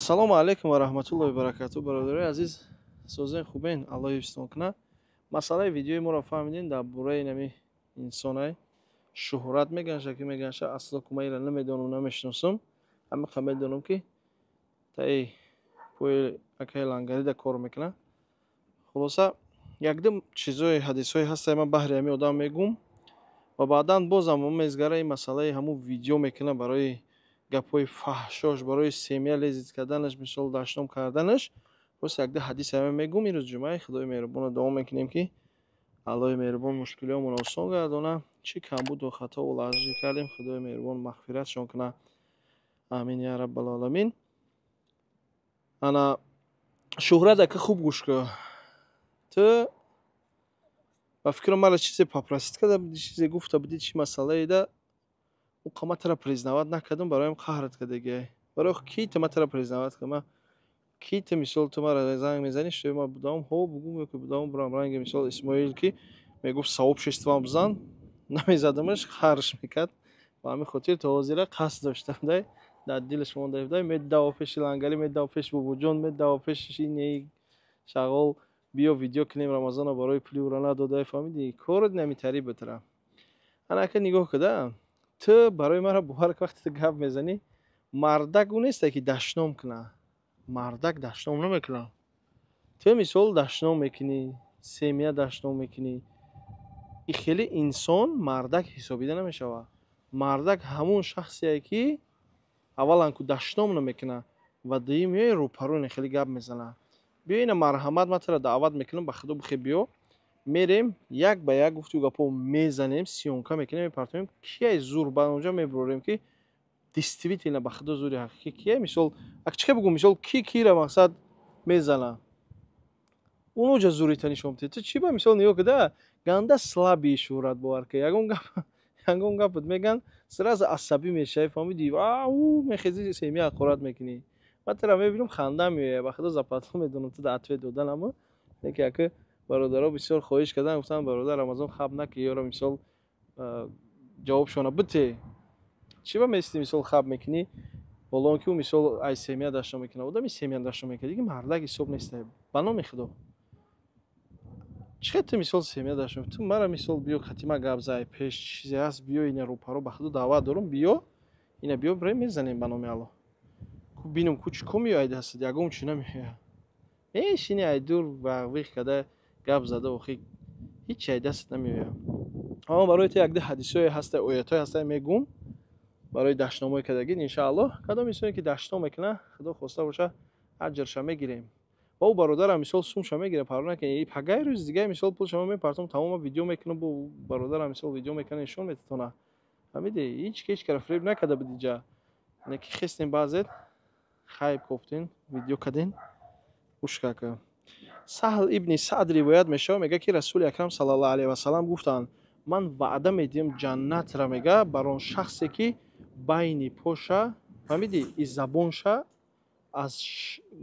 Ассалому алейкум ва рахматуллоҳи ва баракатуҳ. Бародари азиз, созен хубен? Аллоҳ ҳифзтон кунад. Масъалаи видеои моро фаҳмидин дар бораи нами инсонай шӯҳрат меганша ки меганша асло ки ман инро намедонам, намешиносам. Ҳамақа медонам ки таи пӯи акаи лангарида кор мекунад. Хулоса якдам чизои ҳадисҳои ҳастаи ман баҳри ҳамин одам мегум ва баъдан бозам мезгара ин масъалаи ҳамун видео мекунам барои гапҳои фаҳшош, барои семья лезит карданаш, мисол дашном карданаш. Просто якда ҳадис ҳамин мегум. Имрӯз ҷумъаи Худои меҳрубон давом мекунем ки Аллоҳи меҳрубон мушкилиҳомон осон гардона. Чӣ камбуду хатову лағжи кардем, Худои меҳрубон мағфиратшон кунад. Амин я раббал аламин. Ана шӯҳрат ака хуб гӯш кӯ. Ту ба фикрам мара чизе попросид карда буди, чизе гуфта буди, чӣ масъалае да ма тара признават накардам, бароям қаҳрат кардагия. Барои ки ту ма тара признават кардам? Ма ки ту мисол ту мара занг мезанӣ, што ма будам ҳо бугум ки будам бурам ранги мисол Исмоил ки мегуфт савоб шествам бзан, намезадамаш, қаҳрш мекард. Ба ҳамин хотир то ҳозира қасд доштам дай дар дилаш монда дай медава пеши лангари, медава пеши бобоҷон, медава пеши не шағол, биё видео кунем Рамазона барои пули ура надодай. Фаҳмидӣ? Корот нами тариб бутара. Ана ака нигоҳ када. Ту барои мара бовар ки вақте ту гап мезанӣ, мардак у несте ки дашном куна. Мардак дашном намекуна. Ту мисол дашном мекунӣ, семья дашном мекунӣ. И хеле инсон мардак ҳисобида намешава. Мардак ҳамун шахсие ки аввалан ку дашном намекуна ва дуюм меои рӯпарӯи хеле гап мезана. Биё ина марҳамат ма тара даъват мекунам, ба Худо бихе биё. Мерем як ба як гуфту гапо мезанем, сиёнка мекунем, мепартонем. Кияй зур ба онҷо мебурем ки действительно ба Худо зури ҳақиқӣ кияй мисол акчиқа бигӯ мисол ки кира мақсад мезана. Унуҷа зуритани шомти. Ту чӣ ба мисол нигоҳ када ганда слаби шӯҳрат бовар ки ягон гапот меган сразу асабӣ мешавӣ. Фаҳмидӣ? Ау мехези семья ҳақорат мекунӣ. Ман тара мебинам ханда меояд. Ба Худо запатло медонам ту ответ доданам. Неки ака бародаро бисёр хоҳиш кардан, гуфтан бародар Рамазон хаб накӣ, ёро мисол ҷавобшона бите. Чӣ ба мести мисол хаб мекунӣ? Олон ки у мисол ай семья дашном мекуна. Одами семья дашном мекуна. Диги мардак ҳисоб нестай. Ба номи Худо. Чӣ ту мисол семья дашном? Ту мара мисол биё хатима гап зай пеш чизе ҳаст, биё ина рӯпаро ба Худо даъват дорум, биё. Ина биё брем мезанем ба номи Аллоҳ. Ку бинум ку чӣ ко меояд ҳастад? Ягон чӣ намеояд. Шини айдур ва вих када гап зада охи ҳеҷ ай даст намеояд. Аммо барои ту якда ҳадисҳое ҳаста, оятҳое ҳаста мегум барои дашномои кадагӣ иншааллоҳ. Кадом инсоне ки дашном мекуна, Худо хоста боша аҷрша мегирем. Ва у бародарам мисол сумша мегире, парвона ки пагай рӯз дига мисол пулша мепартом, тамома видео мекунам, бо бародарам мисол видео мекуна, нишон метатона. Ҳамиде ҳеҷ кара фиреб накарда будиҷа. Неки хистем баъзет хайб кофтин, видео кадин. Ушкака. Саҳл ибни Саъд ривоят мешава, мега ки Расули Акрам саллаллоҳу алайҳи ва саллам гуфтанд: "Ман ваъда медиҳам ҷаннатра мега бар он шахсе ки байни поша, фаҳмидӣ, и забонша аз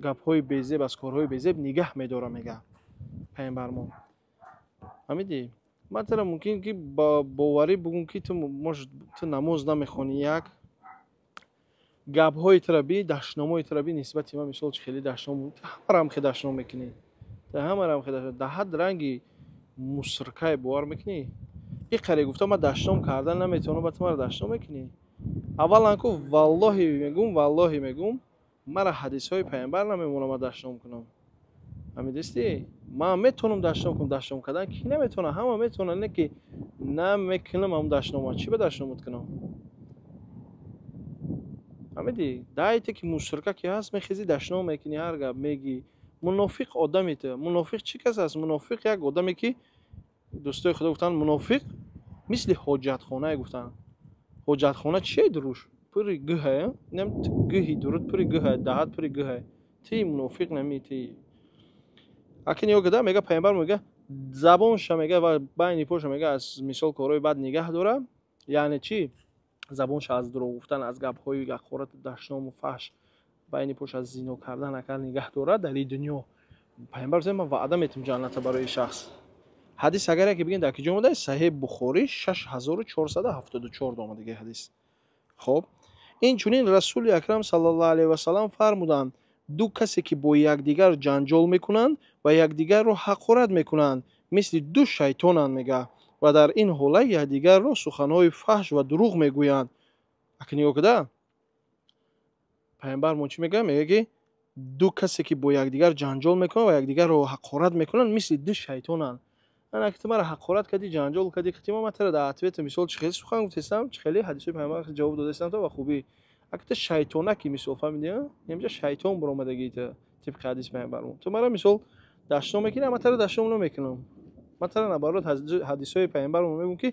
гапҳои безеб, аз корҳои безеб нигаҳ медора", мега пайғамбармон. Фаҳмидӣ? Ман тара мумкин ки ба боварӣ бугум ки ту намоз намехонӣ, як гапҳои тара би, дашномои тара би нисбати ман мисол чӣ хеле дашном, ҳамарам хе дашном мекунӣ. Ҳамарам хе дашном, да ҳад ранги мусркай бовар мекунӣ. И қаре гуфта ман дашном кардан наметавонам, ба ту мара дашном мекунӣ. Аввалан ку валлоҳи мегум, мара ҳадисҳои пайғамбар намемонам ман дашном кунам. Ҳамидисти? Ман метавонам дашном кунам, дашном кардан ки наметавона, ҳама метавонанд, не ки намекунам ҳамун дашнома. Чӣ ба дашномот кунам? ҳамидӣ? Дайте ки мусрка ки ҳаст, мехези дашном мекунӣ, ҳар гап мегӣ. Мунофиқ одами ту. Мунофиқ чӣ кас аст? Мунофиқ як одаме ки дӯстои Худо гуфтанд мунофиқ мисли ҳоҷатхонае гуфтанд. Ҳоҷатхона чие дуруш? Пури гӯҳае. Инам гӯҳи дуруд пури гӯҳае, даҳад пури гӯҳае. Ти мунофиқ нами ти. Аки нигоҳ када мега пайғамбар мега забонша мега ва байни поша мега аз мисол корҳои бад нигоҳ дора. Яъне чӣ? Забонша аз дурӯғ гуфтан, аз гапҳои ҳақорат, дашному фаҳш, байни поша аз зино кардан акал нигоҳ дора дар ин дунё. Пайғамбар гуфт ман ваъда метам ҷанната барои шахс. ҳадис агар яке бигин дар киҷо омадаи Саҳиҳ Бухорӣ 6474 омадагӣ ҳадис. Хоб, инчунин Расули Акрам саллаллоҳу алайҳи ва саллам фармуданд: ду касе ки бо якдигар ҷанҷол мекунанд ва якдигарро ҳақорат мекунанд мисли ду шайтонанд мега ва дар ин ҳола якдигарро суханҳои фаҳш ва дурӯғ мегӯянд. ака нигоҳ куда пайғамбармон чӣ мегӯяд? Мегӯяд ки ду касе ки бо якдигар ҷанҷол мекунанд ва якдигарро ҳақорат мекунанд мисли ду шайтонанд. ана ки ту маро ҳақорат кардӣ, ҷанҷол кардӣ, ки ма матара дар ответ мисол чӣ хеле сухан гуфтестам, чӣ хеле ҳадисҳои пайғамбар ҷавоб додастам то ба хубӣ. ака ту шайтонаки мисол фаҳмидӣ, инҷа шайтон баромадагӣ ту тибқи ҳадиси пайғамбармон. Ту маро мисол даштом мекунӣ, ама таро даштом намекунам. Маталан наоборот ҳадисҳои пайғамбармон мегӯм ки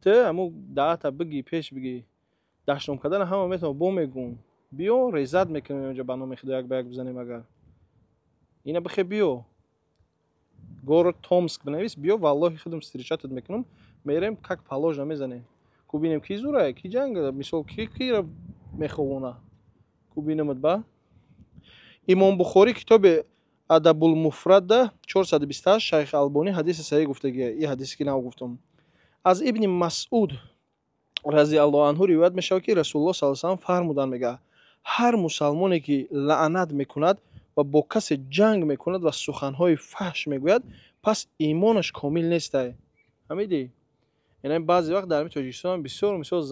ту ҳамо даъата бигӣ, пеш бигӣ. Даштом кардани ҳама метавон бо мегӯм. биё резат мекунем онҷа ба номи худо як ба як бизанем агар. ина бихе биё. Город Томск бинавис, биё валлоҳи худам встречатат мекунам. Мерем как положено мезанем. Ку бинем ки зурае, ки ҷанга, мисол кира меховона. Ку бинемат ба. Имом Бухорӣ китоби Адабулмуфрадда 428 Шайх Албонӣ ҳадиси саҳӣ гуфтагиа. И ҳадисе ки нав гуфтам. Аз Ибни Масъуд разиаллоҳу анҳу ривоят мешавад ки Расулуллоҳ саллаллоҳу алайҳи ва саллам фармуданд, мега ҳар мусалмоне ки лаънат мекунад ва бо касе ҷанг мекунад ва суханҳои фаҳш мегӯяд, пас имонаш комил нестай. ҳамидӣ? Яъне баъзе вақт дар Тоҷикистон бисёр мисол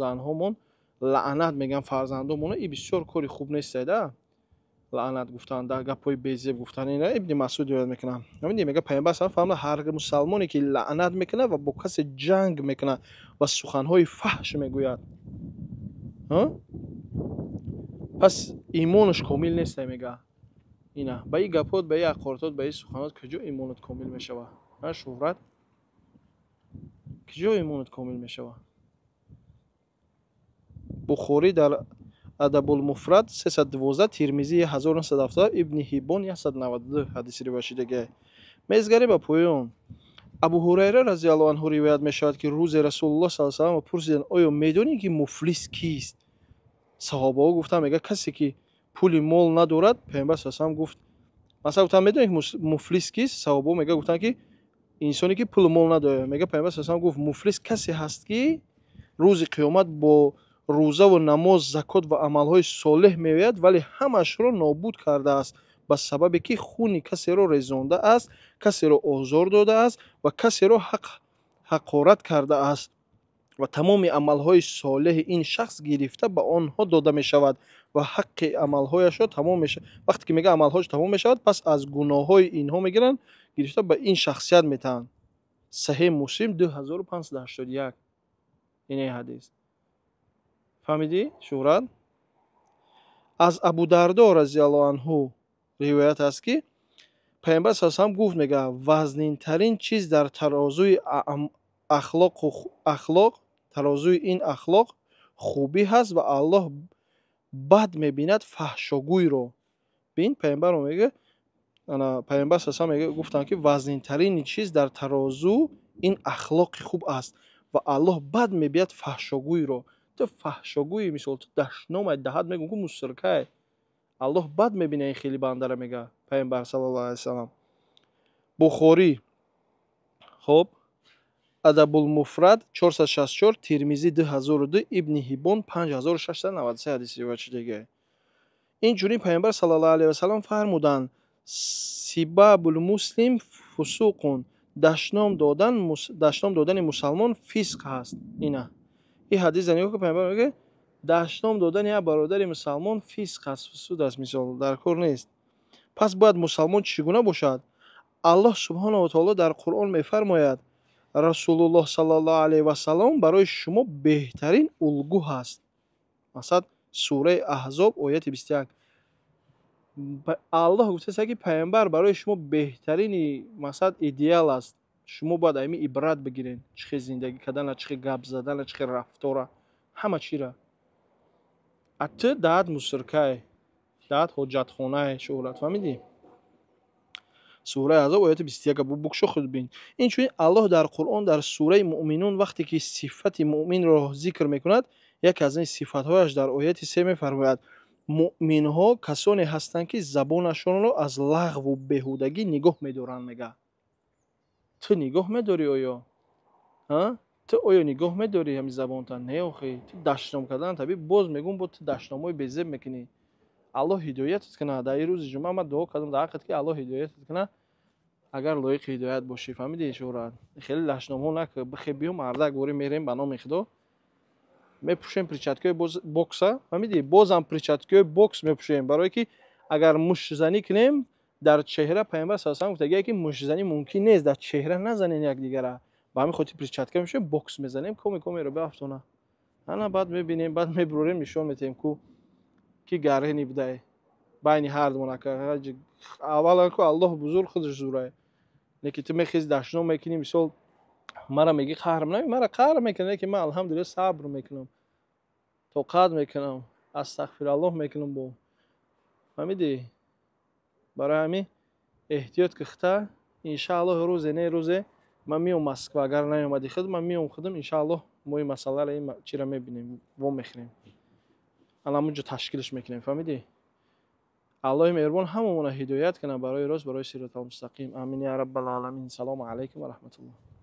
занҳомон лаънат мегӯянд фарзандонмон, и бисёр кори хуб нестай да. Лаънат гуфтан, дар гапҳои безеб гуфтан. Ина Ибни Масъуд ривоят мекунад. ҳамидӣ мега пайғамбар саллаллоҳу алайҳи ва саллам фармуда, ҳар мусалмоне ки лаънат мекунад ва бо касе ҷанг мекунад ва суханҳои фаҳш мегӯяд, пас имонаш комил нестай мега. ина ба ин гапот, ба ин ҳақоратот, ба ин суханот куҷо имонат комил мешавад? Шӯҳрат куҷо имонат комил мешавад? Бухорӣ дар Адабулмуфрад 312, Тирмизӣ 1970, Ибни Ҳиббон 192 ҳадиси ривоят шудагиа. Мезгарем ба поён. Абу Ҳурайра разиаллоҳу анҳу ривоят мешавад ки рӯзе Расулуллоҳ саллаллоҳу алайҳи ва саллам пурсиданд: оё медонӣ ки муфлис кист? Саҳобаҳо гуфтанд, мега касе ки пули мол надорад. Пайғамбар саллаллоҳу алайҳи ва саллам гуфт, масалан гуфтанд, медонӣ ки муфлис кист? Саҳобаҳо мега гуфтанд ки инсоне ки пули мол надорад. Мега пайғамбар саллаллоҳу алайҳи ва саллам гуфт, муфлис касе ҳаст ки рӯзи қиёмат бо рӯзаву намоз, закот ва амалҳои солеҳ меояд, вале ҳамашро нобуд кардааст ба сабабе ки хуни касеро резондааст, касеро озор додааст ва касеро ҳақорат кардааст ва тамоми амалҳои солеҳи ин шахс гирифта ба онҳо дода мешавад ва ҳаққи амалҳояшро тамом мешавад. Вақте ки мега амалҳош тамом мешавад, пас аз гуноҳҳои инҳо мегиранд, гирифта ба ин шахсият метаҳанд. Саҳеҳ Муслим 2581. ин ҳадис. фаҳмидӣ шӯҳрат? аз Абу Дардо разиаллоҳу анҳу ривоят аст ки пайғамбар саллаллоҳу алайҳи ва саллам гуфт, мега вазнинтарин чиз дар тарозуи тарозуи ин ахлоқ хубӣ ҳаст ва Аллоҳ бад мебинад фаҳшогӯйро. Бин пайғамбар мега пайғамбар саллаллоҳу алайҳи ва саллам гуфтанд ки вазнинтарини чиз дар тарозу ин ахлоқи хуб аст ва Аллоҳ бад мебинад фаҳшогӯйро. ту фаҳшогӯи мисол ту дашномат даҳад мегӯм ку мусрикай. Аллоҳ бад мебина ин хели бандара, мега пайғамбар саллаллоҳу алайҳи ва саллам. Бухорӣ хоб Адабулмуфрад 464, Тирмизӣ 2002, Ибни Ҳиббон 5693 ҳадиси ривоят шудагиа. Инчунин пайғамбар саллаллоҳу алайҳи ва саллам фармуданд: сибабул муслим фусуқун, дашном додани мусалмон фисқ ҳаст. ина ин ҳадис дар нигоҳ ки пайғамбар мегӯяд дашном додани як бародари мусалмон фисқ аст, фусуд аст, мисол дар кор нест. пас бояд мусалмон чӣ гуна бошад? Аллоҳ субҳанаҳу ва таоло дар Қуръон мефармояд: Расулуллоҳ саллаллоҳу алайҳи ва саллам барои шумо беҳтарин улгӯ ҳаст. масалан сураи Аҳзоб ояти 21. Аллоҳ гуфтааст ки пайғамбар барои шумо беҳтарини масалан идеал аст. шумо бояд ами ибрат бигиред, чӣ хел зиндагӣ кардана, чӣ хел гап задана, чӣ хел рафтора, ҳама чира. А ту даъат мусрикай, даъат ҳоҷатхонае шӯҳрат. фаҳмидӣ? сураи Аҳзоб ояти 21 бу букшо худ бин. Инчунин Аллоҳ дар Қуръон дар сураи Муъминун вақте ки сифати муъминро зикр мекунад, яке аз ин сифатҳояш дар ояти 3 мефармояд: муъминҳо касоне ҳастанд ки забонашонро аз лағву беҳудагӣ нигоҳ медоранд. мега ту нигоҳ медорӣ оё? ту оё нигоҳ медорӣ ҳами забонта? Не охи, ту дашном кардан таби боз мегӯм, бо ту дашномҳои безеб мекунӣ. аллоҳ ҳидоятат кунад. дар ин рӯзи ҷумъа ман дуо кардам дар ҳаққат ки аллоҳ ҳидоятат кунад, агар лоиқи ҳидоят бошӣ. фаҳмидӣ Шӯҳрат? хеле лашномҳо накун. бихе биём ардак ворӣ мерем ба номи Худо. Мепӯшем перчаткаи бокса. фаҳмидӣ? Бозам перчаткаи бокс мепӯшем, барое ки агар мушзанӣ кунем дар чеҳра, пайғамбар саллаллоҳу алайҳи ва саллям гуфтагие ки мушзанӣ мумкин нест, дар чеҳра назанем якдигара. ба ҳамин хотир перчатка мепӯшем, бокс мезанем, коми-комиро беафтона. ана баъд мебинем, баъд мебурем, нишон медиҳем ку ки гарҳини будае байни ҳардумон. аввалан ку Аллоҳ бузург худаш зурае. Леки ту мехези дашном мекунӣ, мисол мара меги қаҳр менамӣ, мара қаҳр мекунӣ, леки ман алҳамдулилла сабр мекунам, тоқат мекунам, астағфираллоҳ мекунам бо. фаҳмидӣ? барои ҳамин эҳтиёт кухта, иншааллоҳ рӯзе не рӯзе ман меом Москва. Агар наёмадӣ худ, ман меом худам, иншааллоҳ мо ин масъаларо чиро мебинем, вом мехӯрем. аламунҷо ташкилш мекунем. фаҳмидӣ? аллоҳи меҳрубон ҳамамона ҳидоят кунад барои рост, барои сироtal мустақим. Амин я раббал аламин. Салому алайкум ва раҳматуллоҳ.